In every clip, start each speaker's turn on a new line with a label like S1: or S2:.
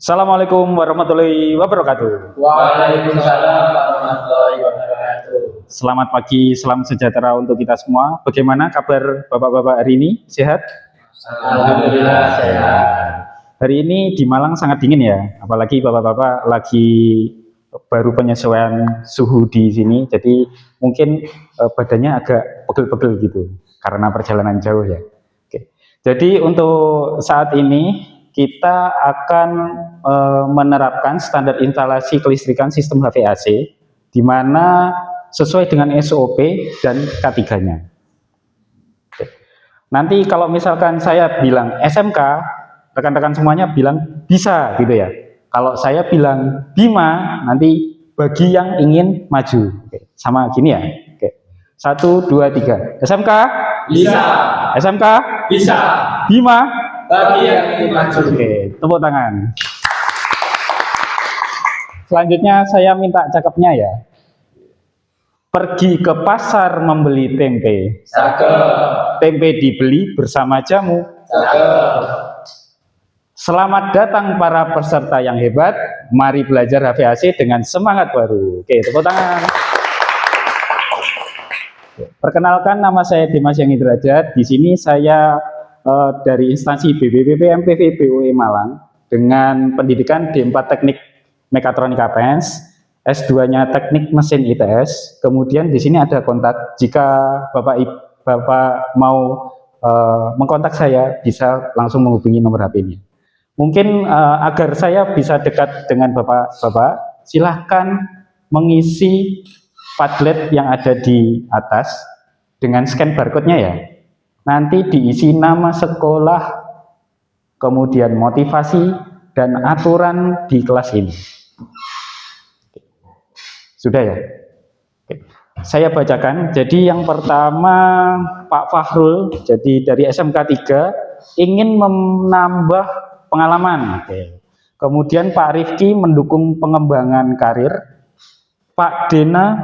S1: Assalamualaikum warahmatullahi wabarakatuh.
S2: Waalaikumsalam warahmatullahi wabarakatuh.
S1: Selamat pagi, salam sejahtera untuk kita semua. Bagaimana kabar bapak-bapak hari ini? Sehat?
S2: Alhamdulillah sehat.
S1: Hari ini di Malang sangat dingin ya, apalagi bapak-bapak lagi baru penyesuaian suhu di sini, jadi mungkin badannya agak pegel-pegel gitu karena perjalanan jauh ya. Oke. Jadi untuk saat ini kita akan menerapkan standar instalasi kelistrikan sistem HVAC di mana sesuai dengan SOP dan K3-nya. Nanti kalau misalkan saya bilang SMK, rekan-rekan semuanya bilang bisa gitu ya. Kalau saya bilang Bima, nanti bagi yang ingin maju. Oke, sama gini ya. Oke. 1, 2, 3. SMK?
S2: Bisa.
S1: SMK?
S2: Bisa.
S1: Bima?
S2: Bagi yang ingin maju.
S1: Oke, tepuk tangan. Selanjutnya saya minta cakepnya ya. Pergi ke pasar membeli tempe.
S2: Cakep.
S1: Tempe dibeli bersama jamu.
S2: Cakep.
S1: Selamat datang para peserta yang hebat. Mari belajar HVAC dengan semangat baru. Oke, tepuk tangan. Perkenalkan, nama saya Dimas Yangi Derajat. Di sini saya dari instansi BPPP MPV BUE Malang dengan pendidikan D4 Teknik Mekatronika PENS, S2-nya Teknik Mesin ITS. Kemudian di sini ada kontak. Jika Bapak mau mengkontak saya, bisa langsung menghubungi nomor HP ini. Mungkin agar saya bisa dekat dengan Bapak-Bapak, silahkan mengisi Padlet yang ada di atas dengan scan barcode-nya ya. Nanti diisi nama sekolah, kemudian motivasi, dan aturan di kelas ini. Sudah ya? Oke. Saya bacakan. Jadi yang pertama Pak Fahrul, jadi dari SMK 3, ingin menambah pengalaman. Oke. Kemudian Pak Rifki mendukung pengembangan karir. Pak Dena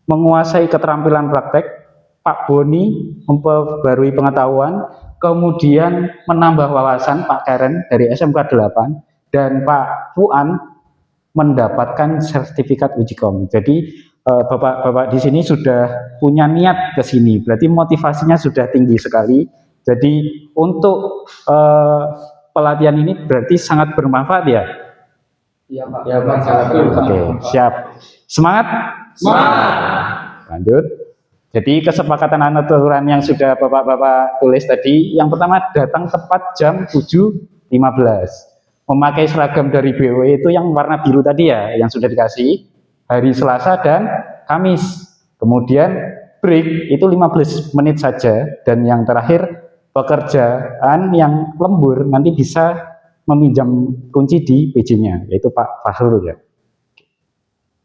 S1: menguasai keterampilan praktek. Pak Boni memperbarui pengetahuan, kemudian menambah wawasan. Pak Karen dari SMK 8 dan Pak Fuan mendapatkan sertifikat uji kom. Jadi Bapak-bapak di sini sudah punya niat ke sini, berarti motivasinya sudah tinggi sekali. Jadi untuk pelatihan ini berarti sangat bermanfaat ya.
S2: Iya Pak. Ya Pak.
S1: Oke, siap. Semangat?
S2: Semangat.
S1: Lanjut. Jadi kesepakatan aturan yang sudah Bapak-bapak tulis tadi, yang pertama datang tepat jam 7.15. Memakai seragam dari BUE itu yang warna biru tadi ya, yang sudah dikasih, hari Selasa dan Kamis. Kemudian break itu 15 menit saja, dan yang terakhir pekerjaan yang lembur nanti bisa meminjam kunci di PJ-nya, yaitu Pak Fahrul ya.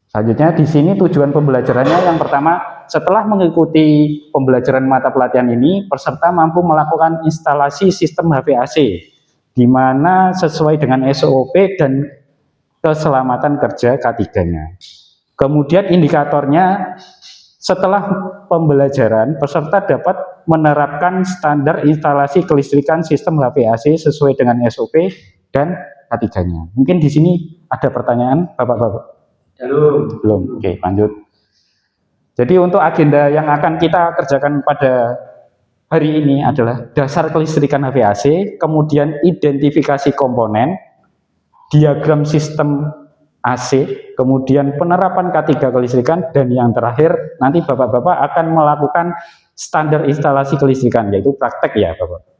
S1: Selanjutnya di sini tujuan pembelajarannya yang pertama, setelah mengikuti pembelajaran mata pelatihan ini, peserta mampu melakukan instalasi sistem HVAC, di mana sesuai dengan SOP dan keselamatan kerja K3-nya. Kemudian indikatornya, setelah pembelajaran, peserta dapat menerapkan standar instalasi kelistrikan sistem HVAC sesuai dengan SOP dan K3-nya. Mungkin di sini ada pertanyaan, Bapak-bapak? Belum. Oke, lanjut. Jadi untuk agenda yang akan kita kerjakan pada hari ini adalah dasar kelistrikan HVAC, kemudian identifikasi komponen, diagram sistem AC, kemudian penerapan K3 kelistrikan, dan yang terakhir nanti Bapak-bapak akan melakukan standar instalasi kelistrikan, yaitu praktek ya Bapak.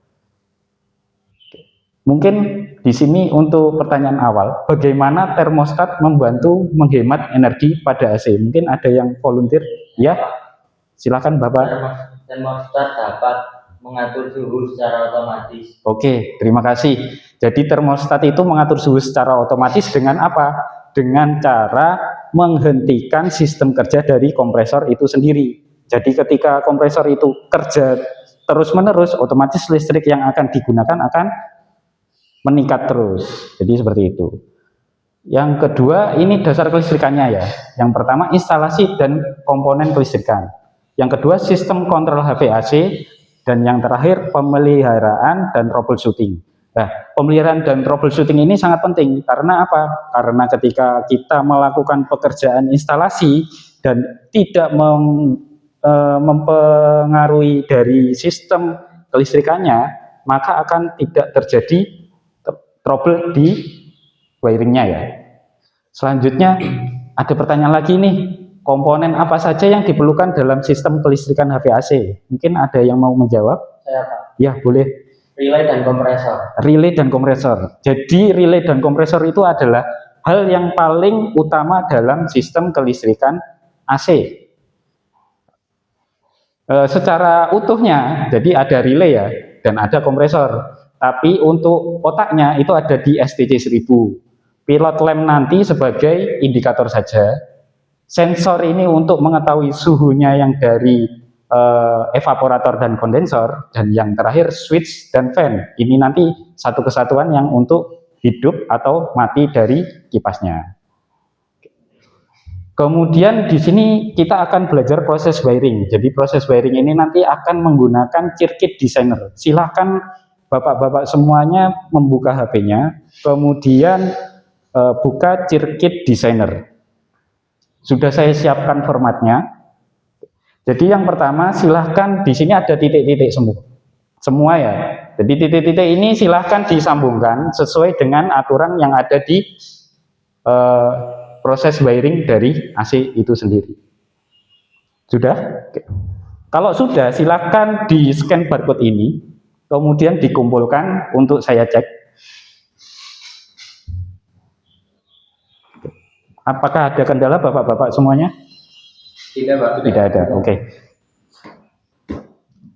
S1: Mungkin di sini untuk pertanyaan awal, bagaimana termostat membantu menghemat energi pada AC? Mungkin ada yang volunteer? Ya, silakan Bapak.
S2: Termostat dapat mengatur suhu secara otomatis.
S1: Oke, terima kasih. Jadi termostat itu mengatur suhu secara otomatis dengan apa? Dengan cara menghentikan sistem kerja dari kompresor itu sendiri. Jadi ketika kompresor itu kerja terus-menerus, otomatis listrik yang akan digunakan akan meningkat terus. Jadi seperti itu. Yang kedua, ini dasar kelistrikannya ya. Yang pertama, instalasi dan komponen kelistrikan. Yang kedua, sistem kontrol HVAC. Dan yang terakhir, pemeliharaan dan troubleshooting. Nah, pemeliharaan dan troubleshooting ini sangat penting karena apa? Karena ketika kita melakukan pekerjaan instalasi dan tidak mempengaruhi dari sistem kelistrikannya, maka akan tidak terjadi trouble di wiringnya ya. Selanjutnya ada pertanyaan lagi nih, komponen apa saja yang diperlukan dalam sistem kelistrikan HVAC? Mungkin ada yang mau menjawab?
S2: Saya Pak.
S1: Ya, boleh.
S2: Relay dan kompresor.
S1: Relay dan kompresor. Jadi relay dan kompresor itu adalah hal yang paling utama dalam sistem kelistrikan AC. Secara utuhnya, jadi ada relay ya, dan ada kompresor. Tapi untuk otaknya itu ada di STC 1000. Pilot lamp nanti sebagai indikator saja. Sensor ini untuk mengetahui suhunya yang dari evaporator dan kondensor, dan yang terakhir switch dan fan. Ini nanti satu kesatuan yang untuk hidup atau mati dari kipasnya. Kemudian di sini kita akan belajar proses wiring. Jadi proses wiring ini nanti akan menggunakan circuit designer. Silahkan bapak-bapak semuanya membuka HP-nya, kemudian buka circuit designer. Sudah saya siapkan formatnya. Jadi yang pertama silahkan di sini ada titik-titik semua ya. Jadi titik-titik ini silahkan disambungkan sesuai dengan aturan yang ada di proses wiring dari AC itu sendiri. Sudah? Oke. Kalau sudah silahkan di scan barcode ini, kemudian dikumpulkan untuk saya cek. Apakah ada kendala bapak-bapak semuanya?
S2: Tidak Pak.
S1: Tidak ada, oke.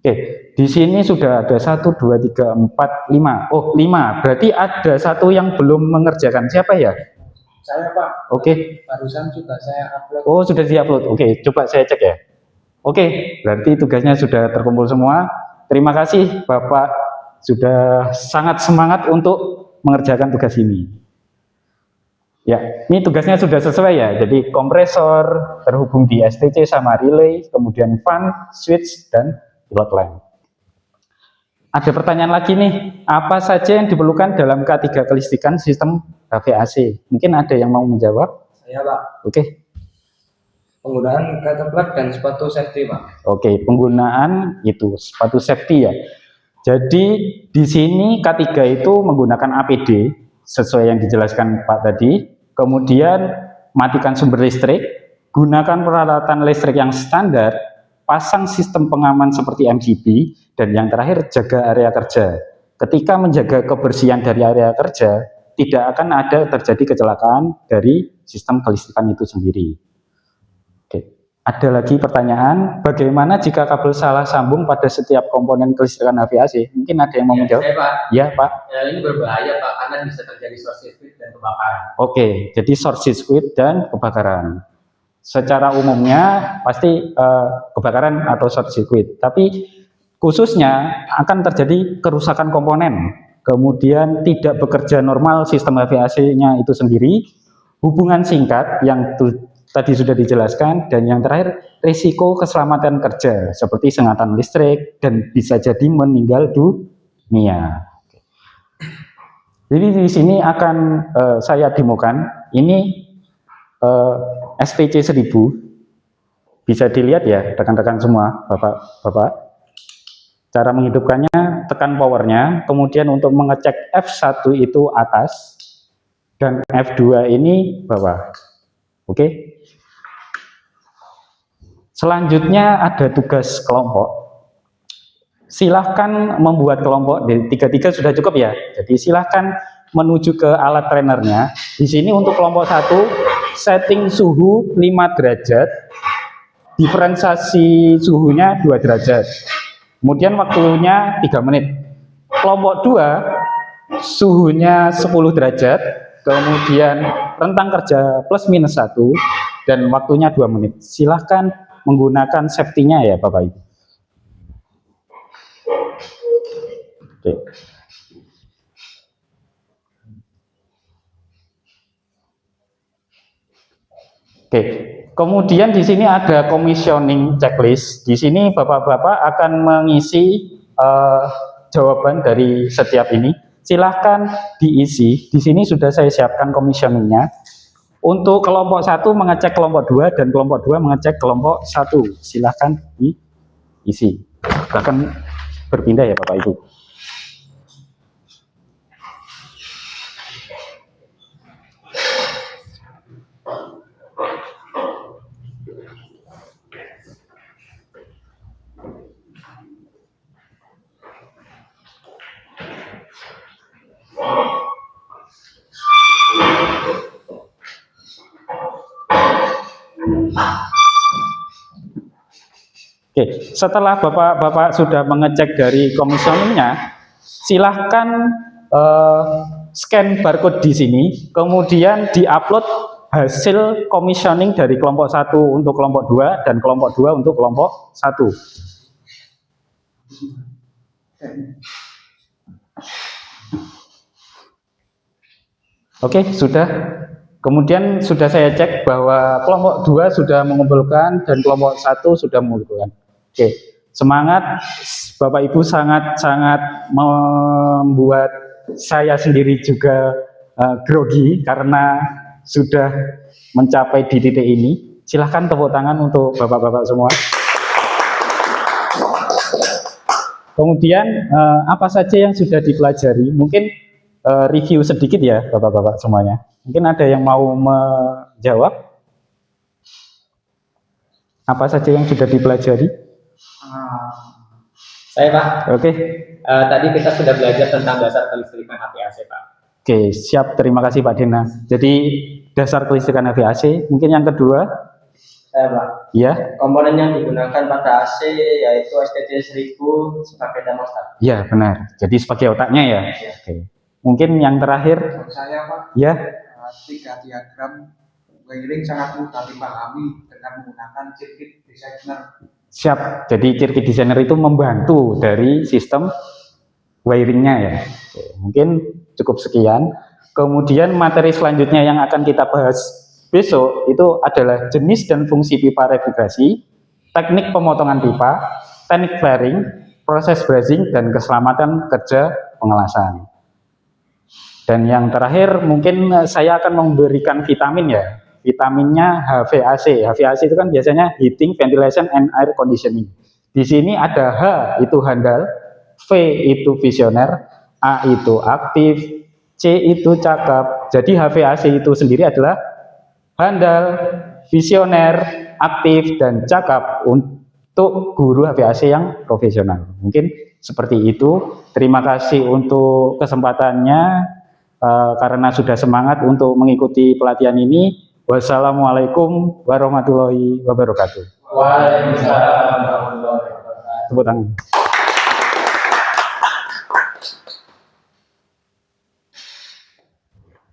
S1: Oke, di sini sudah ada 1, 2, 3, 4, 5. Oh, 5. Berarti ada satu yang belum mengerjakan. Siapa ya?
S2: Saya Pak.
S1: Oke.
S2: Barusan juga saya upload.
S1: Oh, sudah di-upload. Oke, coba saya cek ya. Oke, berarti tugasnya sudah terkumpul semua. Terima kasih Bapak sudah sangat semangat untuk mengerjakan tugas ini. Ya, ini tugasnya sudah sesuai ya. Jadi kompresor terhubung di STC sama relay, kemudian fan, switch, dan pilot lamp. Ada pertanyaan lagi nih, apa saja yang diperlukan dalam K3 kelistrikan sistem HVAC? Mungkin ada yang mau menjawab?
S2: Saya Pak.
S1: Oke.
S2: Penggunaan kataplak dan sepatu safety Pak.
S1: Oke, penggunaan itu sepatu safety ya. Jadi di sini K3 itu menggunakan APD sesuai yang dijelaskan Pak tadi. Kemudian matikan sumber listrik, gunakan peralatan listrik yang standar, pasang sistem pengaman seperti MCB, dan yang terakhir jaga area kerja. Ketika menjaga kebersihan dari area kerja, tidak akan ada terjadi kecelakaan dari sistem kelistrikan itu sendiri. Ada lagi pertanyaan, bagaimana jika kabel salah sambung pada setiap komponen kelistrikan HVAC? Mungkin ada yang mau menjawab?
S2: Saya Pak.
S1: Ya Pak.
S2: Ini berbahaya Pak, karena bisa terjadi short circuit dan kebakaran.
S1: Oke, jadi short circuit dan kebakaran. Secara umumnya pasti kebakaran atau short circuit, tapi khususnya akan terjadi kerusakan komponen, kemudian tidak bekerja normal sistem HVAC-nya itu sendiri, hubungan singkat yang tadi sudah dijelaskan, dan yang terakhir risiko keselamatan kerja seperti sengatan listrik dan bisa jadi meninggal dunia. Jadi di sini akan saya demokan ini STC 1000, bisa dilihat ya rekan-rekan semua, bapak-bapak. Cara menghidupkannya, tekan powernya, kemudian untuk mengecek F1 itu atas dan F2 ini bawah. Oke. Selanjutnya ada tugas kelompok. Silahkan membuat kelompok, di 3 sudah cukup ya. Jadi silahkan menuju ke alat trainernya. Di sini untuk kelompok 1, setting suhu 5 derajat, diferensiasi suhunya 2 derajat. Kemudian waktunya 3 menit. Kelompok 2, suhunya 10 derajat, kemudian rentang kerja plus minus 1, dan waktunya 2 menit. Silahkan menggunakan safety-nya ya Bapak Ibu. Oke. Oke. Kemudian di sini ada commissioning checklist. Di sini Bapak-bapak akan mengisi jawaban dari setiap ini. silahkan diisi. Di sini sudah saya siapkan komisioningnya. Untuk kelompok 1 mengecek kelompok 2 dan kelompok 2 mengecek kelompok 1. Silahkan diisi. Bahkan berpindah ya Bapak Ibu. Oke, setelah Bapak sudah mengecek dari komisioningnya, silahkan scan barcode di sini, kemudian diupload hasil komisioning dari kelompok 1 untuk kelompok 2 dan kelompok 2 untuk kelompok 1. Oke, sudah. Kemudian sudah saya cek bahwa kelompok 2 sudah mengumpulkan dan kelompok 1 sudah mengumpulkan. Oke, semangat. Bapak Ibu sangat-sangat membuat saya sendiri juga grogi karena sudah mencapai di titik ini. Silahkan tepuk tangan untuk Bapak-Bapak semua. Kemudian apa saja yang sudah dipelajari? Mungkin review sedikit ya Bapak-Bapak semuanya. Mungkin ada yang mau menjawab? Apa saja yang sudah dipelajari?
S3: Saya Pak.
S1: Oke.
S3: Tadi kita sudah belajar tentang dasar kelistrikan HVAC Pak.
S1: Oke, siap. Terima kasih Pak Dena. Jadi dasar kelistrikan HVAC. Mungkin yang kedua?
S3: Saya Pak.
S1: Ya.
S3: Komponen yang digunakan pada AC yaitu STT 1000 sebagai termostat.
S1: Ya benar. Jadi sebagai otaknya ya.
S3: Ya.
S1: Oke. Mungkin yang terakhir?
S4: Saya Pak.
S1: Ya.
S4: 3 diagram wiring sangat mudah dipahami dengan menggunakan circuit designer.
S1: Siap. Jadi circuit designer itu membantu dari sistem wiringnya ya. Oke, mungkin cukup sekian. Kemudian materi selanjutnya yang akan kita bahas besok itu adalah jenis dan fungsi pipa refrigerasi, teknik pemotongan pipa, teknik flaring, proses brazing, dan keselamatan kerja pengelasan. Dan yang terakhir mungkin saya akan memberikan vitamin ya. Vitaminnya HVAC. HVAC itu kan biasanya heating, ventilation, and air conditioning. Di sini ada H itu handal, V itu visioner, A itu aktif, C itu cakap. Jadi HVAC itu sendiri adalah handal, visioner, aktif, dan cakap untuk guru HVAC yang profesional. Mungkin seperti itu. Terima kasih untuk kesempatannya. Karena sudah semangat untuk mengikuti pelatihan ini. Wassalamualaikum warahmatullahi wabarakatuh.
S3: Waalaikumsalam warahmatullahi wabarakatuh.
S1: Tepuk tangan.